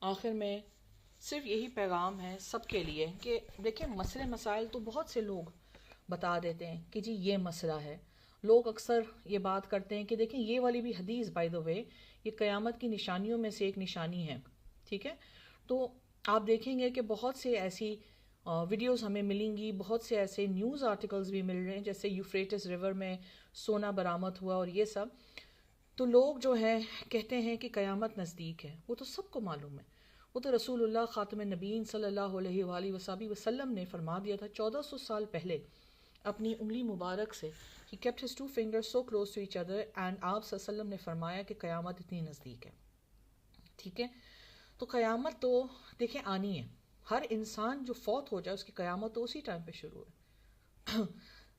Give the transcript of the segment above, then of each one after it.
آخر میں صرف یہی پیغام ہے سب کے لیے کہ دیکھیں مسئلے مسائل تو بہت سے لوگ بتا دیتے ہیں کہ جی یہ مسئلہ ہے. لوگ اکثر یہ بات کرتے ہیں کہ دیکھیں یہ والی بھی حدیث بائی دا وے یہ قیامت کی نشانیوں میں سے ایک نشانی ہے. ٹھیک ہے، تو آپ دیکھیں گے کہ بہت سے ایسی ویڈیوز ہمیں ملیں گی، بہت سے ایسے نیوز آرٹیکلز بھی مل رہے ہیں جیسے یوفریٹس ریور میں سونا برآمد ہوا اور یہ سب. تو لوگ جو ہے کہتے ہیں کہ قیامت نزدیک ہے. وہ تو سب کو معلوم ہے، وہ تو رسول اللہ خاتم النبیین صلی اللہ علیہ وآلہ وسلم نے فرما دیا تھا 1400 سال پہلے اپنی انگلی مبارک سے. He kept his two fingers so close to each other and آپ صلی اللہ علیہ وسلم نے فرمایا کہ قیامت اتنی نزدیک ہے. ٹھیک ہے، تو قیامت تو دیکھیں آنی ہے. ہر انسان جو فوت ہو جائے اس کی قیامت تو اسی ٹائم پہ شروع ہے.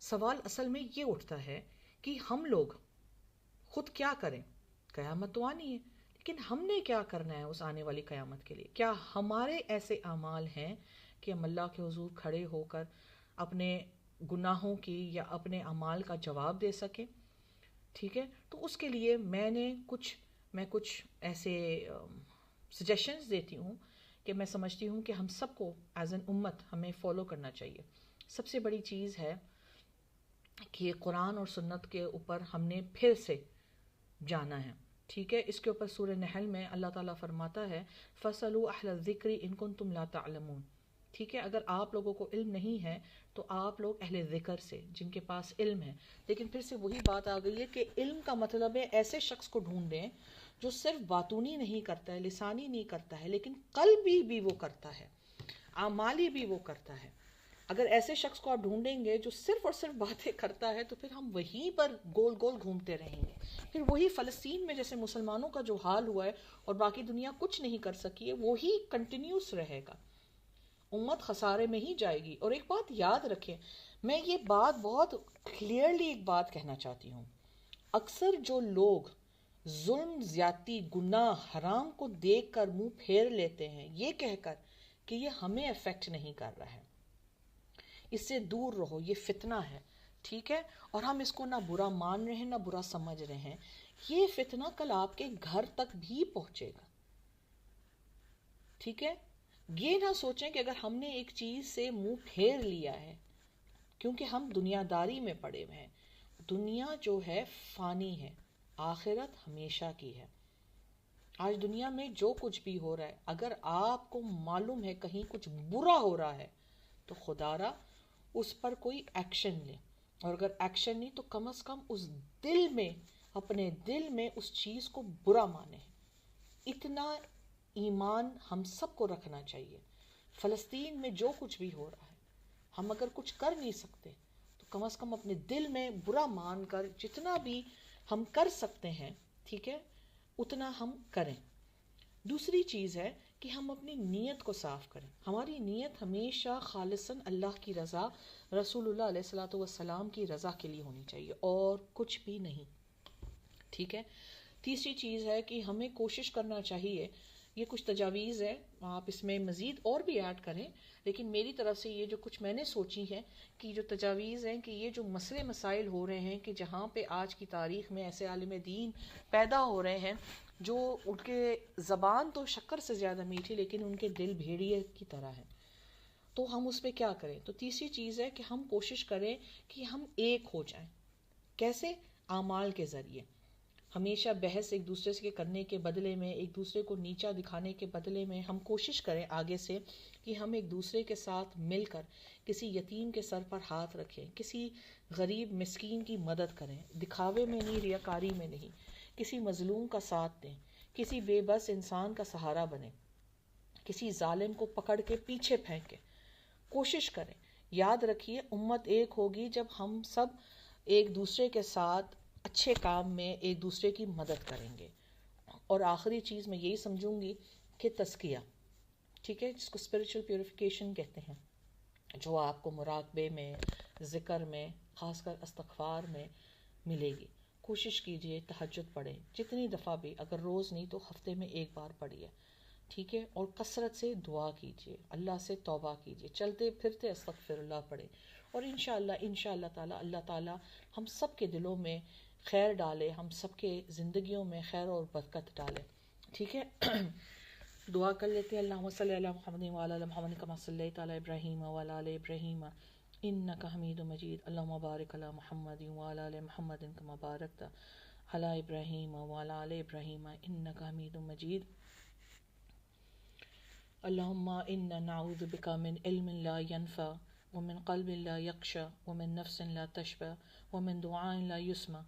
سوال اصل میں یہ اٹھتا ہے کہ ہم لوگ خود کیا کریں. قیامت تو آنی ہے لیکن ہم نے کیا کرنا ہے اس آنے والی قیامت کے لیے. کیا ہمارے ایسے اعمال ہیں کہ ہم اللہ کے حضور کھڑے ہو کر اپنے گناہوں کی یا اپنے اعمال کا جواب دے سکیں. ٹھیک ہے، تو اس کے لیے میں کچھ ایسے سجیشنز دیتی ہوں کہ میں سمجھتی ہوں کہ ہم سب کو ایز این امت ہمیں فالو کرنا چاہیے. سب سے بڑی چیز ہے کہ قرآن اور سنت کے اوپر ہم نے پھر سے جانا ہے. ٹھیک ہے، اس کے اوپر سورہ نحل میں اللہ تعالیٰ فرماتا ہے فَاسْأَلُوا أَهْلَ الذِّكْرِ إِن كُنتُمْ لَا تَعْلَمُونَ. ٹھیک ہے، اگر آپ لوگوں کو علم نہیں ہے تو آپ لوگ اہل ذکر سے، جن کے پاس علم ہے. لیکن پھر سے وہی بات آ گئی ہے کہ علم کا مطلب ہے ایسے شخص کو ڈھونڈیں جو صرف باتونی نہیں کرتا ہے، لسانی نہیں کرتا ہے، لیکن قلبی بھی وہ کرتا ہے، اعمالی بھی وہ کرتا ہے. اگر ایسے شخص کو آپ ڈھونڈیں گے جو صرف اور صرف باتیں کرتا ہے تو پھر ہم وہیں پر گول گول گھومتے رہیں گے. پھر وہی فلسطین میں جیسے مسلمانوں کا جو حال ہوا ہے اور باقی دنیا کچھ نہیں کر سکی ہے وہی کنٹینیوس رہے گا. امت خسارے میں ہی جائے گی. اور ایک بات یاد رکھیں، میں یہ بات بہت کلیئرلی ایک بات کہنا چاہتی ہوں. اکثر جو لوگ ظلم، زیادتی، گناہ، حرام کو دیکھ کر منہ پھیر لیتے ہیں یہ کہہ کر کہ یہ ہمیں افیکٹ نہیں کر رہا ہے، اس سے دور رہو، یہ فتنہ ہے. ٹھیک ہے، اور ہم اس کو نہ برا مان رہے ہیں نہ برا سمجھ رہے ہیں. یہ فتنہ کل آپ کے گھر تک بھی پہنچے گا. ٹھیک ہے، یہ نہ سوچیں کہ اگر ہم نے ایک چیز سے منہ پھیر لیا ہے، کیونکہ ہم دنیا داری میں پڑے ہوئے ہیں. دنیا جو ہے فانی ہے، آخرت ہمیشہ کی ہے. آج دنیا میں جو کچھ بھی ہو رہا ہے اگر آپ کو معلوم ہے کہیں کچھ برا ہو رہا ہے تو خدا را اس پر کوئی ایکشن لیں. اور اگر ایکشن نہیں تو کم از کم اس دل میں، اپنے دل میں اس چیز کو برا مانیں. اتنا ایمان ہم سب کو رکھنا چاہیے. فلسطین میں جو کچھ بھی ہو رہا ہے ہم اگر کچھ کر نہیں سکتے تو کم از کم اپنے دل میں برا مان کر جتنا بھی ہم کر سکتے ہیں، ٹھیک ہے، اتنا ہم کریں. دوسری چیز ہے کہ ہم اپنی نیت کو صاف کریں. ہماری نیت ہمیشہ خالصاً اللہ کی رضا، رسول اللہ علیہ الصلوۃ والسلام کی رضا کے لیے ہونی چاہیے اور کچھ بھی نہیں. ٹھیک ہے، تیسری چیز ہے کہ ہمیں کوشش کرنا چاہیے، یہ کچھ تجاویز ہے، آپ اس میں مزید اور بھی ایڈ کریں، لیکن میری طرف سے یہ جو کچھ میں نے سوچی ہے کہ جو تجاویز ہیں کہ یہ جو مسئلے مسائل ہو رہے ہیں کہ جہاں پہ آج کی تاریخ میں ایسے عالم دین پیدا ہو رہے ہیں جو ان کے زبان تو شکر سے زیادہ میٹھی لیکن ان کے دل بھیڑیے کی طرح ہے، تو ہم اس پہ کیا کریں. تو تیسری چیز ہے کہ ہم کوشش کریں کہ ہم ایک ہو جائیں. کیسے؟ اعمال کے ذریعے. ہمیشہ بحث ایک دوسرے سے کرنے کے بدلے میں، ایک دوسرے کو نیچا دکھانے کے بدلے میں ہم کوشش کریں آگے سے کہ ہم ایک دوسرے کے ساتھ مل کر کسی یتیم کے سر پر ہاتھ رکھیں، کسی غریب مسکین کی مدد کریں، دکھاوے میں نہیں، ریاکاری میں نہیں. کسی مظلوم کا ساتھ دیں، کسی بے بس انسان کا سہارا بنیں، کسی ظالم کو پکڑ کے پیچھے پھینکیں. کوشش کریں. یاد رکھیے امت ایک ہوگی جب ہم سب ایک دوسرے کے ساتھ اچھے کام میں ایک دوسرے کی مدد کریں گے. اور آخری چیز میں یہی سمجھوں گی کہ تزکیہ، ٹھیک ہے، جس کو اسپرچل پیوریفیکیشن کہتے ہیں، جو آپ کو مراقبے میں، ذکر میں، خاص کر استغفار میں ملے گی. کوشش کیجئے تہجد پڑھیں جتنی دفعہ بھی، اگر روز نہیں تو ہفتے میں ایک بار پڑھیے. ٹھیک ہے، اور کثرت سے دعا کیجئے، اللہ سے توبہ کیجئے، چلتے پھرتے استغفر اللہ پڑھیں. اور انشاءاللہ تعالی اللہ تعالی ہم سب کے دلوں میں خیر ڈالے، ہم سب کے زندگیوں میں خیر اور برکت ڈالے. ٹھیک ہے. دعا کر لیتے ہیں. اللہم صلی علی محمد وعلی آل محمد کما صلیت علی ابراہیم وعلی آل ابراہیم انک حمید مجید. اللہم بارک علی محمد وعلی آل محمد کما بارکت علی ابراہیم وعلی آل ابراہیم انک حمید مجید. اللہم انا نعوذ بک من علم لا ينفع ومن قلب لا يخشع ومن نفس لا تشبع ومن دعاء لا يسمع.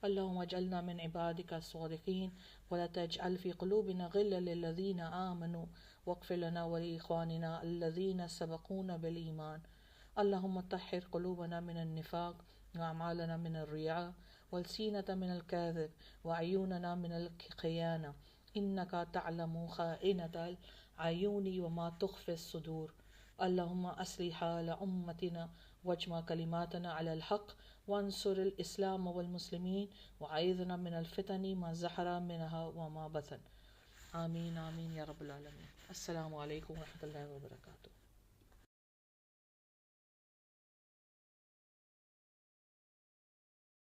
اللهم اجعلنا من عبادك الصادقين ولا تجعل في قلوبنا غلا للذين آمنوا واغفر لنا ولإخواننا الذين سبقونا بالإيمان. اللهم طهر قلوبنا من النفاق وأعمالنا من الرياء والسينة من الكاذب وعيوننا من الخيانة إنك تعلم خائنة العيون وما تخفي الصدور. اللهم أصلح حال أمتنا واجمع كلماتنا على الحق وانصر الإسلام والمسلمين وعيذنا من الفتن ما ظهر منها وما بطن. آمين آمين يا رب العالمين. السلام عليكم ورحمة الله وبركاته.